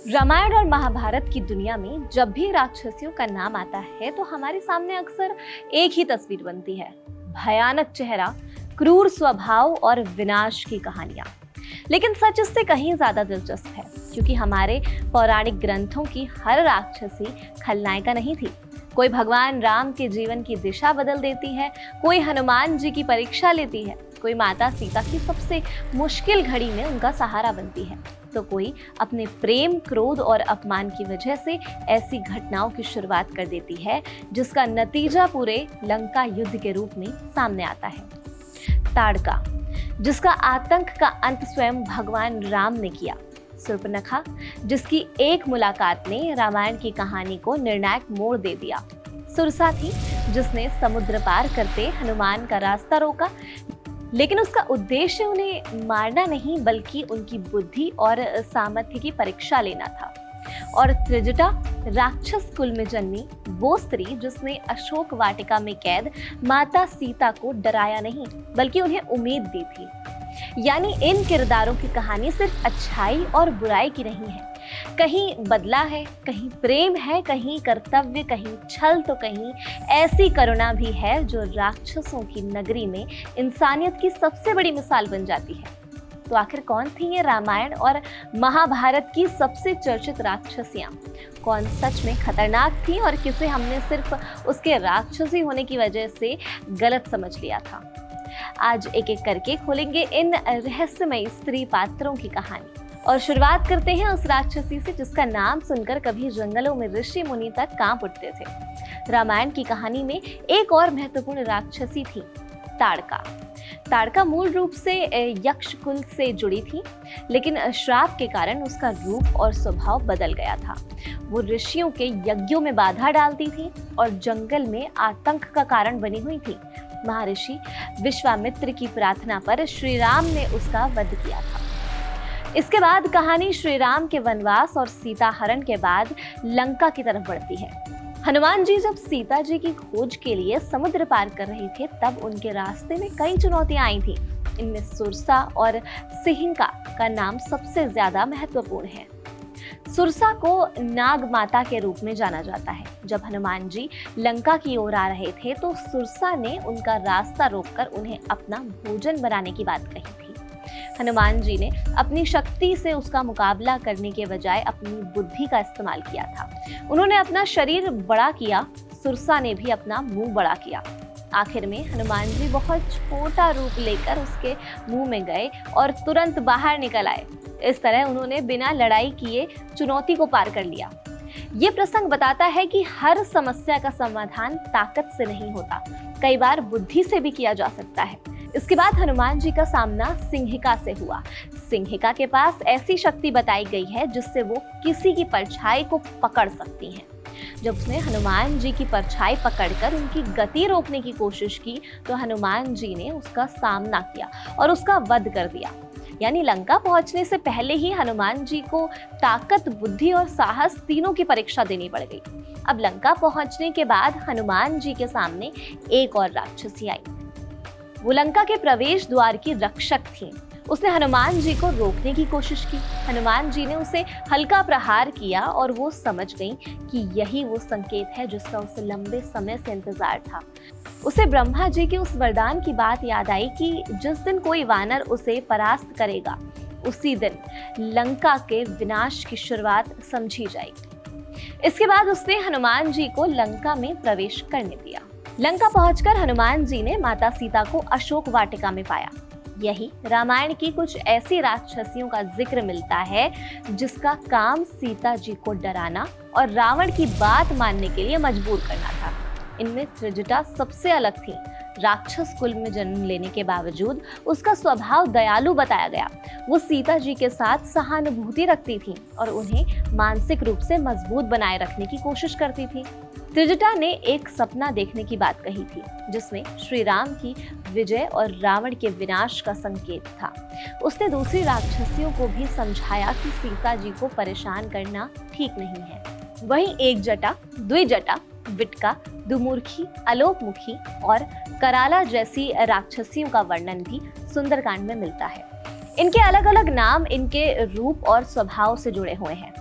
रामायण और महाभारत की दुनिया में जब भी राक्षसियों का नाम आता है तो हमारे सामने अक्सर एक ही तस्वीर बनती है। भयानक चेहरा, क्रूर स्वभाव और विनाश की कहानियां। लेकिन सच इससे कहीं ज्यादा दिलचस्प है, क्योंकि हमारे पौराणिक ग्रंथों की हर राक्षसी खलनायिका नहीं थी। कोई भगवान राम के जीवन की दिशा बदल देती है, कोई हनुमान जी की परीक्षा लेती है, कोई माता सीता की सबसे मुश्किल घड़ी में उनका सहारा बनती है, तो कोई अपने प्रेम, क्रोध और अपमान की वजह से ऐसी घटनाओं की शुरुआत कर देती है जिसका नतीजा पूरे लंका युद्ध के रूप में सामने आता है। ताड़का, जिसका आतंक का अंत स्वयं भगवान राम ने किया। शूर्पणखा, जिसकी एक मुलाकात ने रामायण की कहानी को निर्णायक मोड़ दे दिया। सुरसा थी, जिसने समुद्र पार करते हनुमान का रास्ता रोका, लेकिन उसका उद्देश्य उन्हें मारना नहीं बल्कि उनकी बुद्धि और सामर्थ्य की परीक्षा लेना था। और त्रिजटा, राक्षस कुल में जन्मी वो स्त्री जिसने अशोक वाटिका में कैद माता सीता को डराया नहीं बल्कि उन्हें उम्मीद दी थी। यानी इन किरदारों की कहानी सिर्फ अच्छाई और बुराई की नहीं है, कहीं बदला है, कहीं प्रेम है, कहीं कर्तव्य, कहीं छल, तो कहीं ऐसी करुणा भी है जो राक्षसों की नगरी में इंसानियत की सबसे बड़ी मिसाल बन जाती है। तो आखिर कौन थी ये रामायण और महाभारत की सबसे चर्चित राक्षसियां? कौन सच में खतरनाक थी और किसे हमने सिर्फ उसके राक्षसी होने की वजह से गलत समझ लिया था? आज एक एक करके खोलेंगे इन रहस्यमयी स्त्री पात्रों की कहानी और शुरुआत करते हैं उस राक्षसी से जिसका नाम सुनकर कभी जंगलों में ऋषि मुनि तक कांप उठते थे। रामायण की कहानी में एक और महत्वपूर्ण राक्षसी थी, ताड़का। ताड़का मूल रूप से यक्ष कुल से जुड़ी थी, लेकिन श्राप के कारण उसका रूप और स्वभाव बदल गया था। वो ऋषियों के यज्ञों में बाधा डालती थी और जंगल में आतंक का कारण बनी हुई थी। महर्षि विश्वामित्र की प्रार्थना पर श्री राम ने उसका वध किया था। इसके बाद कहानी श्री राम के वनवास और सीता हरण के बाद लंका की तरफ बढ़ती है। हनुमान जी जब सीता जी की खोज के लिए समुद्र पार कर रहे थे तब उनके रास्ते में कई चुनौतियां आई थी। इनमें सुरसा और सिंहिका का नाम सबसे ज्यादा महत्वपूर्ण है। सुरसा को नाग माता के रूप में जाना जाता है। जब हनुमान जी लंका की ओर आ रहे थे तो सुरसा ने उनका रास्ता रोककर उन्हें अपना भोजन बनाने की बात कही थी। हनुमान जी ने अपनी शक्ति से उसका मुकाबला करने के बजाय अपनी बुद्धि का इस्तेमाल किया था। उन्होंने अपना शरीर बड़ा किया, सुरसा ने भी अपना मुंह बड़ा किया। आखिर में हनुमान जी बहुत छोटा रूप लेकर उसके मुंह में गए और तुरंत बाहर निकल आए। इस तरह उन्होंने बिना लड़ाई किए चुनौती को पार कर लिया। ये प्रसंग बताता है कि हर समस्या का समाधान ताकत से नहीं होता, कई बार बुद्धि से भी किया जा सकता है। इसके बाद हनुमान जी का सामना सिंहिका से हुआ। सिंहिका के पास ऐसी शक्ति बताई गई है जिससे वो किसी की परछाई को पकड़ सकती हैं। जब उसने हनुमान जी की परछाई पकड़कर उनकी गति रोकने की कोशिश की तो हनुमान जी ने उसका सामना किया और उसका वध कर दिया। यानी लंका पहुंचने से पहले ही हनुमान जी को ताकत, बुद्धि और साहस तीनों की परीक्षा देनी पड़ गई। अब लंका पहुंचने के बाद हनुमान जी के सामने एक और राक्षसी आई। वो लंका के प्रवेश द्वार की रक्षक थी। उसने हनुमान जी को रोकने की कोशिश की। हनुमान जी ने उसे हल्का प्रहार किया और वो समझ गई कि यही वो संकेत है जिसका उसे लंबे समय से इंतजार था। उसे ब्रह्मा जी के उस वरदान की बात याद आई कि जिस दिन कोई वानर उसे परास्त करेगा उसी दिन लंका के विनाश की शुरुआत समझी जाएगी। इसके बाद उसने हनुमान जी को लंका में प्रवेश करने दिया। लंका पहुंचकर हनुमान जी ने माता सीता को अशोक वाटिका में पाया। यही रामायण की कुछ ऐसी राक्षसियों का जिक्र मिलता है जिसका काम सीता जी को डराना और रावण की बात मानने के लिए मजबूर करना था। इनमें त्रिजटा सबसे अलग थी। राक्षस कुल में जन्म लेने के बावजूद उसका स्वभाव दयालु बताया गया। वो सीता जी के साथ सहानुभूति रखती थी और उन्हें मानसिक रूप से मजबूत बनाए रखने की कोशिश करती थी। त्रिजटा ने एक सपना देखने की बात कही थी जिसमें श्री राम की विजय और रावण के विनाश का संकेत था। उसने दूसरी राक्षसियों को भी समझाया कि सीता जी को परेशान करना ठीक नहीं है। वहीं एक जटा, द्विजटा, विटका, दुमूर्खी, अलोकमुखी और कराला जैसी राक्षसियों का वर्णन भी सुंदरकांड में मिलता है। इनके अलग अलग नाम इनके रूप और स्वभाव से जुड़े हुए हैं।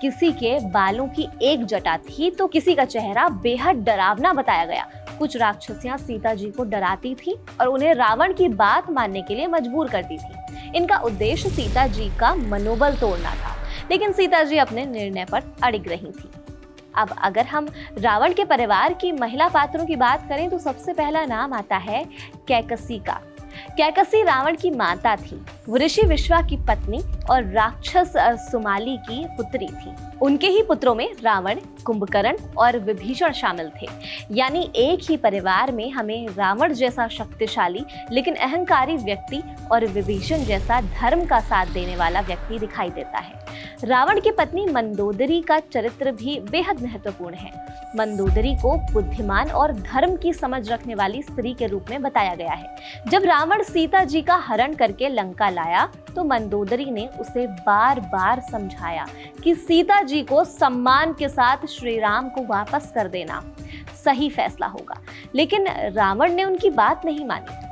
किसी के बालों की एक जटा थी तो किसी का चेहरा बेहद डरावना बताया गया। कुछ राक्षसियां सीता जी को डराती थी और उन्हें रावण की बात मानने के लिए मजबूर करती थी। इनका उद्देश्य सीता जी का मनोबल तोड़ना था, लेकिन सीता जी अपने निर्णय पर अड़िग रही थी। अब अगर हम रावण के परिवार की महिला पात्रों की बात करें तो सबसे पहला नाम आता है कैकसी का। कैकसी रावण की माता थी। वो ऋषि विश्वा की पत्नी और राक्षस सुमाली की पुत्री थी। उनके ही पुत्रों में रावण, कुंभकर्ण और विभीषण शामिल थे। यानी एक ही परिवार में हमें रावण जैसा शक्तिशाली लेकिन अहंकारी व्यक्ति और विभीषण जैसा धर्म का साथ देने वाला व्यक्ति दिखाई देता है। रावण की पत्नी मंदोदरी का चरित्र भी बेहद महत्वपूर्ण है। मंदोदरी को बुद्धिमान और धर्म की समझ रखने वाली स्त्री के रूप में बताया गया है। जब रावण सीता जी का हरण करके लंका लाया तो मंदोदरी ने उसे बार बार समझाया कि सीता जी को सम्मान के साथ श्री राम को वापस कर देना सही फैसला होगा, लेकिन रावण ने उनकी बात नहीं मानी।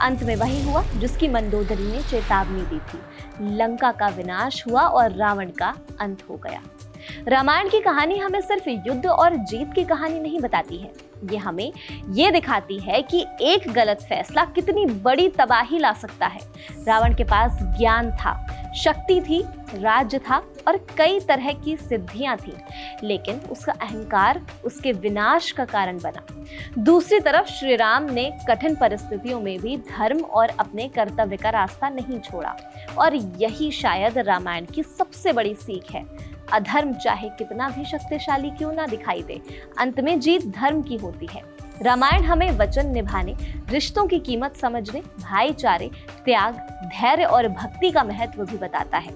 अंत में वही हुआ जिसकी मंदोदरी ने चेतावनी दी थी। लंका का विनाश हुआ और रावण का अंत हो गया। रामायण की कहानी हमें सिर्फ युद्ध और जीत की कहानी नहीं बताती है, ये हमें ये दिखाती है कि एक गलत फैसला कितनी बड़ी तबाही ला सकता है। रावण के पास ज्ञान था, शक्ति थी, राज्य था और कई तरह की सिद्धियां थी, लेकिन उसका अहंकार उसके विनाश का कारण बना। दूसरी तरफ श्री राम ने कठिन परिस्थितियों में भी धर्म और अपने कर्तव्य का रास्ता नहीं छोड़ा, और यही शायद रामायण की सबसे बड़ी सीख है। अधर्म चाहे कितना भी शक्तिशाली क्यों ना दिखाई दे, अंत में जीत धर्म की होती है। रामायण हमें वचन निभाने, रिश्तों की कीमत समझने, भाईचारे, त्याग, धैर्य और भक्ति का महत्व भी बताता है।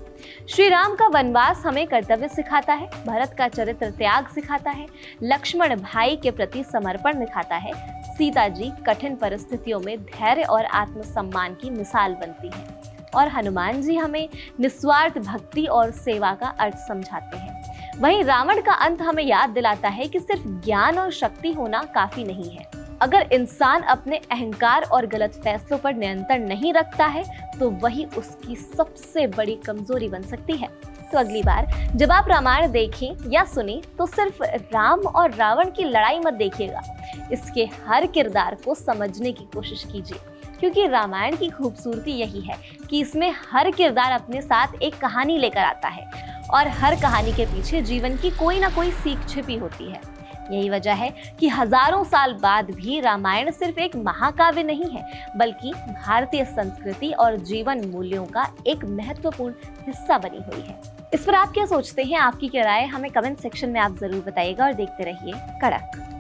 श्री राम का वनवास हमें कर्तव्य सिखाता है, भरत का चरित्र त्याग सिखाता है, लक्ष्मण भाई के प्रति समर्पण दिखाता है, सीता जी कठिन परिस्थितियों में धैर्य और आत्मसम्मान की मिसाल बनती है, और हनुमान जी हमें निस्वार्थ भक्ति और सेवा का अर्थ समझाते हैं। वहीं रावण का अंत हमें याद दिलाता है कि सिर्फ ज्ञान और शक्ति होना काफी नहीं है। अगर इंसान अपने अहंकार और गलत फैसलों पर नियंत्रण नहीं रखता है तो वही उसकी सबसे बड़ी कमजोरी बन सकती है। तो अगली बार जब आप रामायण देखें या सुने तो सिर्फ राम और रावण की लड़ाई मत देखिएगा, इसके हर किरदार को समझने की कोशिश कीजिए, क्योंकि रामायण की खूबसूरती यही है कि इसमें हर किरदार अपने साथ एक कहानी लेकर आता है और हर कहानी के पीछे जीवन की कोई ना कोई सीख छिपी होती है। यही वजह है कि हजारों साल बाद भी रामायण सिर्फ एक महाकाव्य नहीं है, बल्कि भारतीय संस्कृति और जीवन मूल्यों का एक महत्वपूर्ण हिस्सा बनी हुई है। इस पर आप क्या सोचते हैं? आपकी क्या राय हमें कमेंट सेक्शन में आप जरूर बताइएगा और देखते रहिए कड़क।